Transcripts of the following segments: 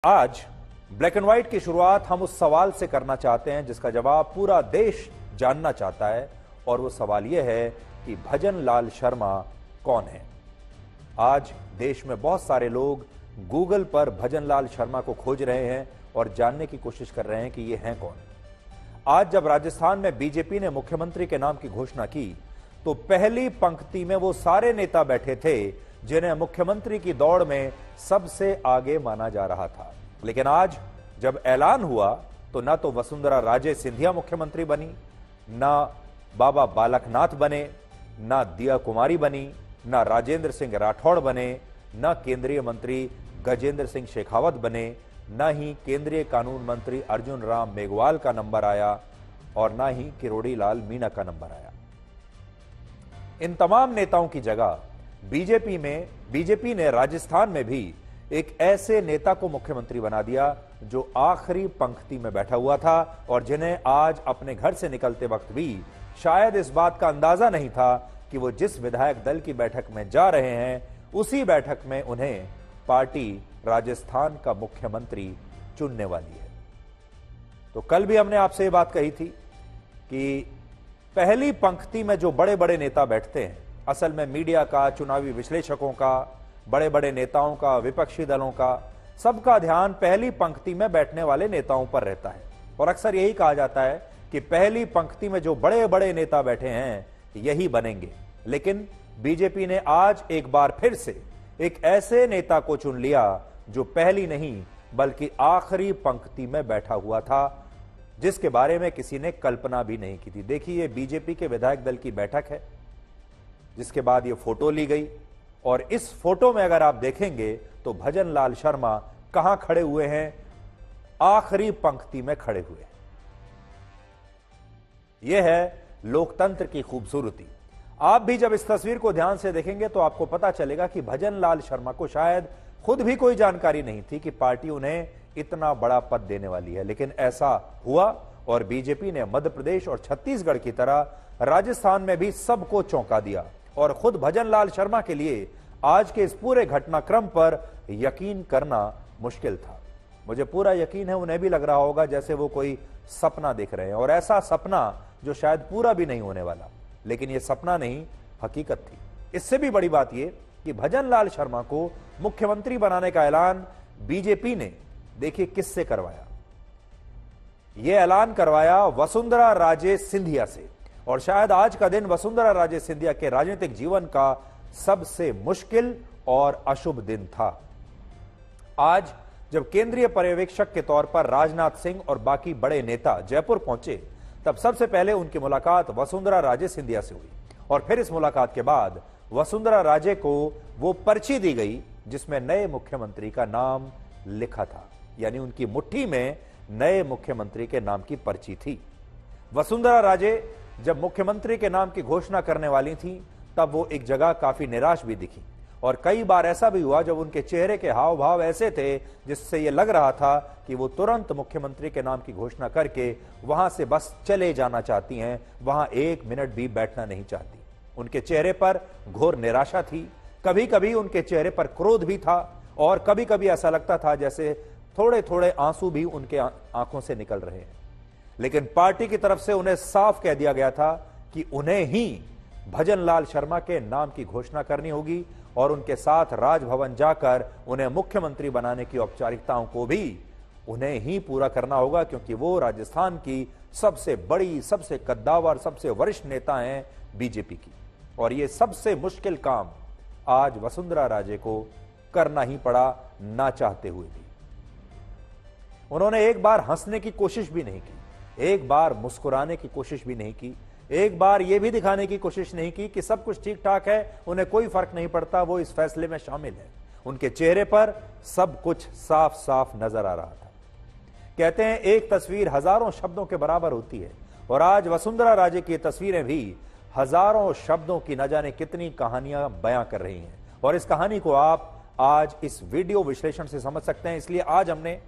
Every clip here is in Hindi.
आज ब्लैक एंड व्हाइट की शुरुआत हम उस सवाल से करना चाहते हैं जिसका जवाब पूरा देश जानना चाहता है, और वो सवाल यह है कि भजन लाल शर्मा कौन है। आज देश में बहुत सारे लोग गूगल पर भजन लाल शर्मा को खोज रहे हैं और जानने की कोशिश कर रहे हैं कि ये हैं कौन। आज जब राजस्थान में बीजेपी ने मुख्यमंत्री के नाम की घोषणा की तो पहली पंक्ति में वो सारे नेता बैठे थे जिन्हें मुख्यमंत्री की दौड़ में सबसे आगे माना जा रहा था। लेकिन आज जब ऐलान हुआ तो ना तो वसुंधरा राजे सिंधिया मुख्यमंत्री बनी, ना बाबा बालकनाथ बने, ना दिया कुमारी बनी, ना राजेंद्र सिंह राठौड़ बने, ना केंद्रीय मंत्री गजेंद्र सिंह शेखावत बने, ना ही केंद्रीय कानून मंत्री अर्जुन राम मेघवाल का नंबर आया, और ना ही किरोड़ी लाल मीणा का नंबर आया। इन तमाम नेताओं की जगह बीजेपी ने राजस्थान में भी एक ऐसे नेता को मुख्यमंत्री बना दिया जो आखिरी पंक्ति में बैठा हुआ था और जिन्हें आज अपने घर से निकलते वक्त भी शायद इस बात का अंदाजा नहीं था कि वो जिस विधायक दल की बैठक में जा रहे हैं उसी बैठक में उन्हें पार्टी राजस्थान का मुख्यमंत्री चुनने वाली है। तो कल भी हमने आपसे ये बात कही थी कि पहली पंक्ति में जो बड़े बड़े नेता बैठते हैं, असल में मीडिया का, चुनावी विश्लेषकों का, बड़े बड़े नेताओं का, विपक्षी दलों का, सबका ध्यान पहली पंक्ति में बैठने वाले नेताओं पर रहता है। और अक्सर यही कहा जाता है कि पहली पंक्ति में जो बड़े बड़े नेता बैठे हैं यही बनेंगे। लेकिन बीजेपी ने आज एक बार फिर से एक ऐसे नेता को चुन लिया जो पहली नहीं बल्कि आखिरी पंक्ति में बैठा हुआ था, जिसके बारे में किसी ने कल्पना भी नहीं की थी। देखिए, ये बीजेपी के विधायक दल की बैठक है जिसके बाद ये फोटो ली गई, और इस फोटो में अगर आप देखेंगे तो भजन लाल शर्मा कहां खड़े हुए हैं? आखिरी पंक्ति में खड़े हुए हैं। यह है लोकतंत्र की खूबसूरती। आप भी जब इस तस्वीर को ध्यान से देखेंगे तो आपको पता चलेगा कि भजन लाल शर्मा को शायद खुद भी कोई जानकारी नहीं थी कि पार्टी उन्हें इतना बड़ा पद देने वाली है। लेकिन ऐसा हुआ और बीजेपी ने मध्य प्रदेश और छत्तीसगढ़ की तरह राजस्थान में भी सबको चौंका दिया। और खुद भजन लाल शर्मा के लिए आज के इस पूरे घटनाक्रम पर यकीन करना मुश्किल था। मुझे पूरा यकीन है उन्हें भी लग रहा होगा जैसे वो कोई सपना देख रहे हैं, और ऐसा सपना जो शायद पूरा भी नहीं होने वाला। लेकिन ये सपना नहीं, हकीकत थी। इससे भी बड़ी बात यह कि भजन लाल शर्मा को मुख्यमंत्री बनाने का ऐलान बीजेपी ने देखिए किससे करवाया। यह ऐलान करवाया वसुंधरा राजे सिंधिया से, और शायद आज का दिन वसुंधरा राजे सिंधिया के राजनीतिक जीवन का सबसे मुश्किल और अशुभ दिन था। आज जब केंद्रीय पर्यवेक्षक के तौर पर राजनाथ सिंह और बाकी बड़े नेता जयपुर पहुंचे तब सबसे पहले उनकी मुलाकात वसुंधरा राजे सिंधिया से हुई, और फिर इस मुलाकात के बाद वसुंधरा राजे को वो पर्ची दी गई जिसमें नए मुख्यमंत्री का नाम लिखा था। यानी उनकी मुट्ठी में नए मुख्यमंत्री के नाम की पर्ची थी। वसुंधरा राजे जब मुख्यमंत्री के नाम की घोषणा करने वाली थी तब वो एक जगह काफी निराश भी दिखी, और कई बार ऐसा भी हुआ जब उनके चेहरे के हाव भाव ऐसे थे जिससे ये लग रहा था कि वो तुरंत मुख्यमंत्री के नाम की घोषणा करके वहां से बस चले जाना चाहती हैं, वहां एक मिनट भी बैठना नहीं चाहती। उनके चेहरे पर घोर निराशा थी, कभी कभी उनके चेहरे पर क्रोध भी था, और कभी कभी ऐसा लगता था जैसे थोड़े थोड़े आंसू भी उनके आंखों से निकल रहे हैं। लेकिन पार्टी की तरफ से उन्हें साफ कह दिया गया था कि उन्हें ही भजन लाल शर्मा के नाम की घोषणा करनी होगी, और उनके साथ राजभवन जाकर उन्हें मुख्यमंत्री बनाने की औपचारिकताओं को भी उन्हें ही पूरा करना होगा, क्योंकि वो राजस्थान की सबसे बड़ी, सबसे कद्दावर, सबसे वरिष्ठ नेता हैं बीजेपी की। और ये सबसे मुश्किल काम आज वसुंधरा राजे को करना ही पड़ा, ना चाहते हुए भी। उन्होंने एक बार हंसने की कोशिश भी नहीं की, एक बार मुस्कुराने की कोशिश भी नहीं की, एक बार यह भी दिखाने की कोशिश नहीं की कि सब कुछ ठीक ठाक है, उन्हें कोई फर्क नहीं पड़ता, वो इस फैसले में शामिल है। उनके चेहरे पर सब कुछ साफ साफ नजर आ रहा था। कहते हैं एक तस्वीर हजारों शब्दों के बराबर होती है, और आज वसुंधरा राजे की तस्वीरें भी हजारों शब्दों की न जाने कितनी कहानियां बयां कर रही हैं, और इस कहानी को आप आज इस वीडियो विश्लेषण से समझ सकते हैं। इसलिए आज हमने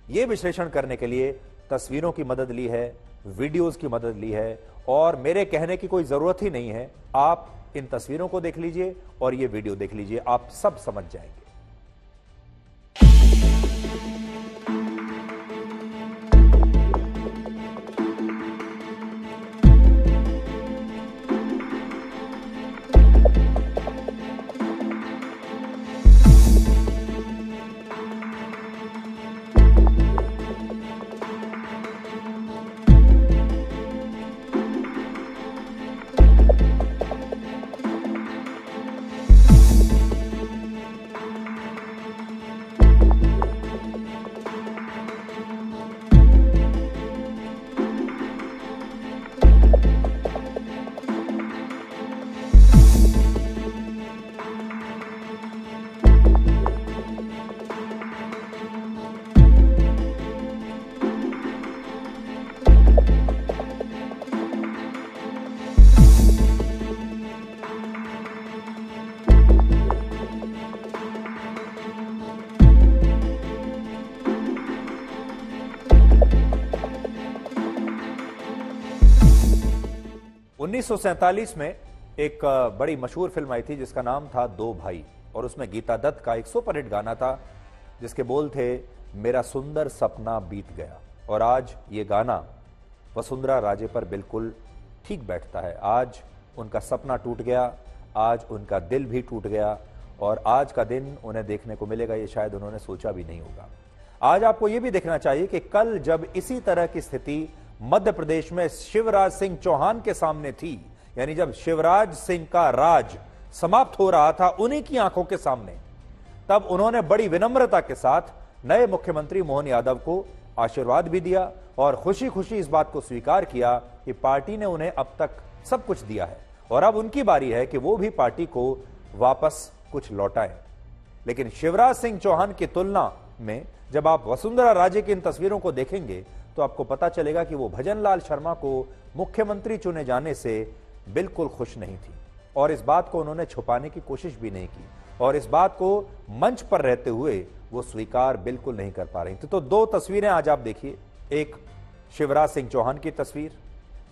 ये विश्लेषण करने के लिए तस्वीरों की मदद ली है, वीडियोस की मदद ली है, और मेरे कहने की कोई जरूरत ही नहीं है। आप इन तस्वीरों को देख लीजिए और ये वीडियो देख लीजिए, आप सब समझ जाएंगे। 1947 में एक बड़ी मशहूर फिल्म आई थी जिसका नाम था दो भाई, और उसमें गीता दत्त का एक सुपर हिट गाना था जिसके बोल थे मेरा सुंदर सपना बीत गया। और आज ये गाना वसुंधरा राजे पर बिल्कुल ठीक बैठता है। आज उनका सपना टूट गया, आज उनका दिल भी टूट गया, और आज का दिन उन्हें देखने को मिलेगा ये शायद उन्होंने सोचा भी नहीं होगा। आज आपको यह भी देखना चाहिए कि कल जब इसी तरह की स्थिति मध्य प्रदेश में शिवराज सिंह चौहान के सामने थी, यानी जब शिवराज सिंह का राज समाप्त हो रहा था उन्हीं की आंखों के सामने, तब उन्होंने बड़ी विनम्रता के साथ नए मुख्यमंत्री मोहन यादव को आशीर्वाद भी दिया और खुशी खुशी इस बात को स्वीकार किया कि पार्टी ने उन्हें अब तक सब कुछ दिया है और अब उनकी बारी है कि वो भी पार्टी को वापस कुछ लौटाएं। लेकिन शिवराज सिंह चौहान की तुलना में जब आप वसुंधरा राजे की इन तस्वीरों को देखेंगे तो आपको पता चलेगा कि वो भजनलाल शर्मा को मुख्यमंत्री चुने जाने से बिल्कुल खुश नहीं थी और इस बात को उन्होंने छुपाने की कोशिश भी नहीं की और इस बात को मंच पर रहते हुए वो स्वीकार बिल्कुल नहीं कर पा रही थी। तो दो तस्वीरें आज आप देखिए, एक शिवराज सिंह चौहान की तस्वीर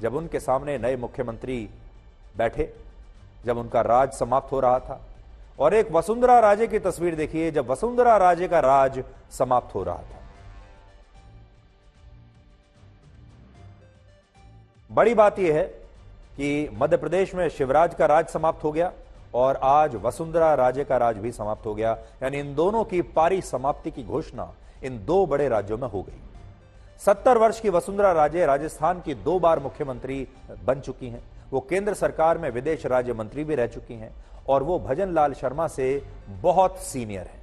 जब उनके सामने नए मुख्यमंत्री बैठे, जब उनका राज समाप्त हो रहा था, और एक वसुंधरा राजे की तस्वीर देखिए जब वसुंधरा राजे का राज समाप्त हो रहा था। बड़ी बात यह है कि मध्य प्रदेश में शिवराज का राज समाप्त हो गया और आज वसुंधरा राजे का राज भी समाप्त हो गया, यानी इन दोनों की पारी समाप्ति की घोषणा इन दो बड़े राज्यों में हो गई। 70 वर्ष की वसुंधरा राजे राजस्थान की 2 बार मुख्यमंत्री बन चुकी हैं, वो केंद्र सरकार में विदेश राज्य मंत्री भी रह चुकी हैं और वो भजनलाल शर्मा से बहुत सीनियर है।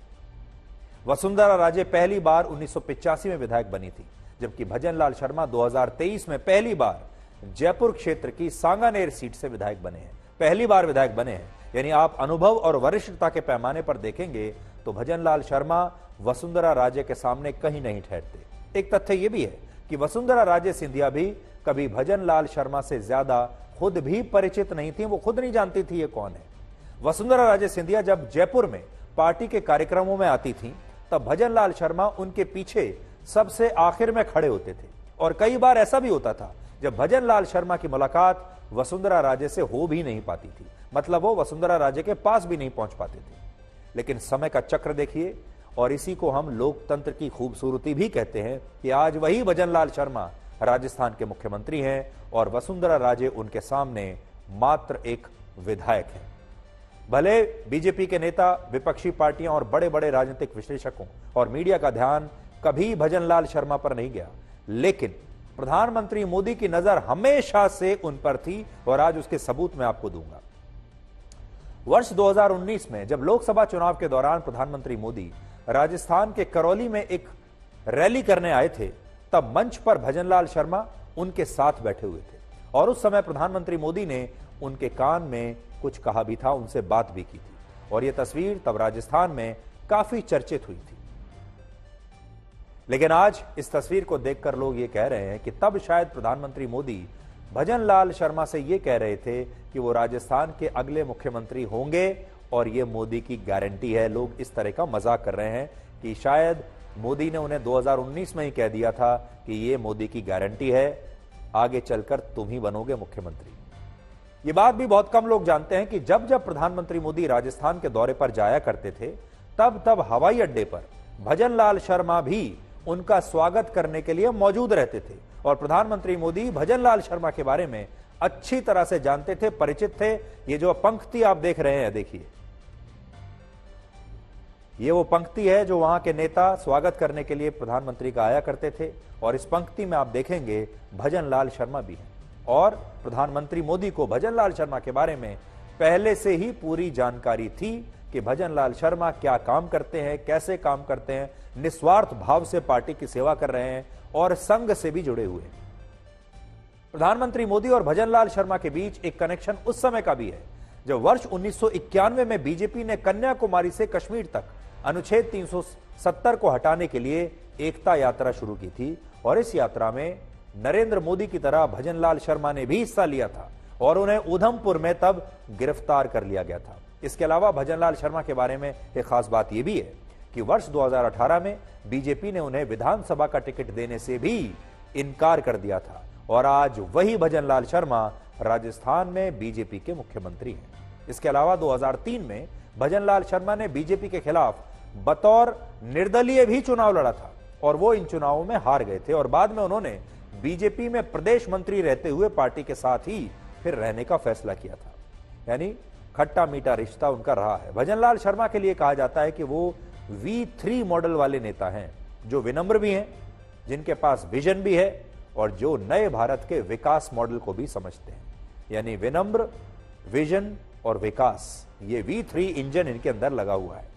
वसुंधरा राजे पहली बार 1985 में विधायक बनी थी, जबकि भजनलाल शर्मा 2023 में पहली बार जयपुर क्षेत्र की सांगानेर सीट से विधायक बने हैं, पहली बार विधायक बने हैं। यानी आप अनुभव और वरिष्ठता के पैमाने पर देखेंगे तो भजनलाल शर्मा वसुंधरा राजे के सामने कहीं नहीं ठहरते। एक तथ्य यह भी है कि वसुंधरा राजे सिंधिया भी कभी भजनलाल शर्मा से ज्यादा खुद भी परिचित नहीं थी, वो खुद नहीं जानती थी ये कौन है। वसुंधरा राजे सिंधिया जब जयपुर में पार्टी के कार्यक्रमों में आती थी तब भजनलाल शर्मा उनके पीछे सबसे आखिर में खड़े होते थे और कई बार ऐसा भी होता था जब भजनलाल शर्मा की मुलाकात वसुंधरा राजे से हो भी नहीं पाती थी, मतलब वो वसुंधरा राजे के पास भी नहीं पहुंच पाते थे। लेकिन समय का चक्र देखिए और इसी को हम लोकतंत्र की खूबसूरती भी कहते हैं कि आज वही भजनलाल शर्मा राजस्थान के मुख्यमंत्री हैं और वसुंधरा राजे उनके सामने मात्र एक विधायक है। भले बीजेपी के नेता, विपक्षी पार्टियां और बड़े बड़े राजनीतिक विश्लेषकों और मीडिया का ध्यान कभी भजनलाल शर्मा पर नहीं गया, लेकिन प्रधानमंत्री मोदी की नजर हमेशा से उन पर थी और आज उसके सबूत मैं आपको दूंगा। वर्ष 2019 में जब लोकसभा चुनाव के दौरान प्रधानमंत्री मोदी राजस्थान के करौली में एक रैली करने आए थे, तब मंच पर भजनलाल शर्मा उनके साथ बैठे हुए थे और उस समय प्रधानमंत्री मोदी ने उनके कान में कुछ कहा भी था, उनसे बात भी की थी और यह तस्वीर तब राजस्थान में काफी चर्चित हुई थी। लेकिन आज इस तस्वीर को देखकर लोग ये कह रहे हैं कि तब शायद प्रधानमंत्री मोदी भजनलाल शर्मा से ये कह रहे थे कि वो राजस्थान के अगले मुख्यमंत्री होंगे और ये मोदी की गारंटी है। लोग इस तरह का मजाक कर रहे हैं कि शायद मोदी ने उन्हें 2019 में ही कह दिया था कि ये मोदी की गारंटी है, आगे चलकर तुम ही बनोगे मुख्यमंत्री। ये बात भी बहुत कम लोग जानते हैं कि जब जब प्रधानमंत्री मोदी राजस्थान के दौरे पर जाया करते थे तब तब हवाई अड्डे पर भजनलाल शर्मा भी उनका स्वागत करने के लिए मौजूद रहते थे और प्रधानमंत्री मोदी भजनलाल शर्मा के बारे में अच्छी तरह से जानते थे, परिचित थे। ये जो पंक्ति आप देख रहे हैं, देखिए ये वो पंक्ति है जो वहां के नेता स्वागत करने के लिए प्रधानमंत्री का आया करते थे और इस पंक्ति में आप देखेंगे भजनलाल शर्मा भी हैं और प्रधानमंत्री मोदी को भजनलाल शर्मा के बारे में पहले से ही पूरी जानकारी थी कि भजनलाल शर्मा क्या काम करते हैं, कैसे काम करते हैं, निस्वार्थ भाव से पार्टी की सेवा कर रहे हैं और संघ से भी जुड़े हुए हैं। प्रधानमंत्री मोदी और भजनलाल शर्मा के बीच एक कनेक्शन उस समय का भी है जब वर्ष 1991 में बीजेपी ने कन्याकुमारी से कश्मीर तक अनुच्छेद 370 को हटाने के लिए एकता यात्रा शुरू की थी और इस यात्रा में नरेंद्र मोदी की तरह भजनलाल शर्मा ने भी हिस्सा लिया था और उन्हें उधमपुर में तब गिरफ्तार कर लिया गया था। इसके अलावा भजनलाल शर्मा के बारे में एक खास बात यह भी है कि वर्ष 2018 में बीजेपी ने उन्हें विधानसभा का टिकट देने से भी इनकार कर दिया था और आज वही भजनलाल शर्मा राजस्थान में बीजेपी के मुख्यमंत्री हैं। इसके अलावा 2003 में भजनलाल शर्मा ने बीजेपी के खिलाफ बतौर निर्दलीय भी चुनाव लड़ा था और वो इन चुनावों में हार गए थे और बाद में उन्होंने बीजेपी में प्रदेश मंत्री रहते हुए पार्टी के साथ ही फिर रहने का फैसला किया था। यानी खट्टा मीठा रिश्ता उनका रहा है। भजनलाल शर्मा के लिए कहा जाता है कि वो V3 मॉडल वाले नेता हैं, जो विनम्र भी हैं, जिनके पास विजन भी है और जो नए भारत के विकास मॉडल को भी समझते हैं। यानी विनम्र, विजन और विकास, ये V3 इंजन इनके अंदर लगा हुआ है।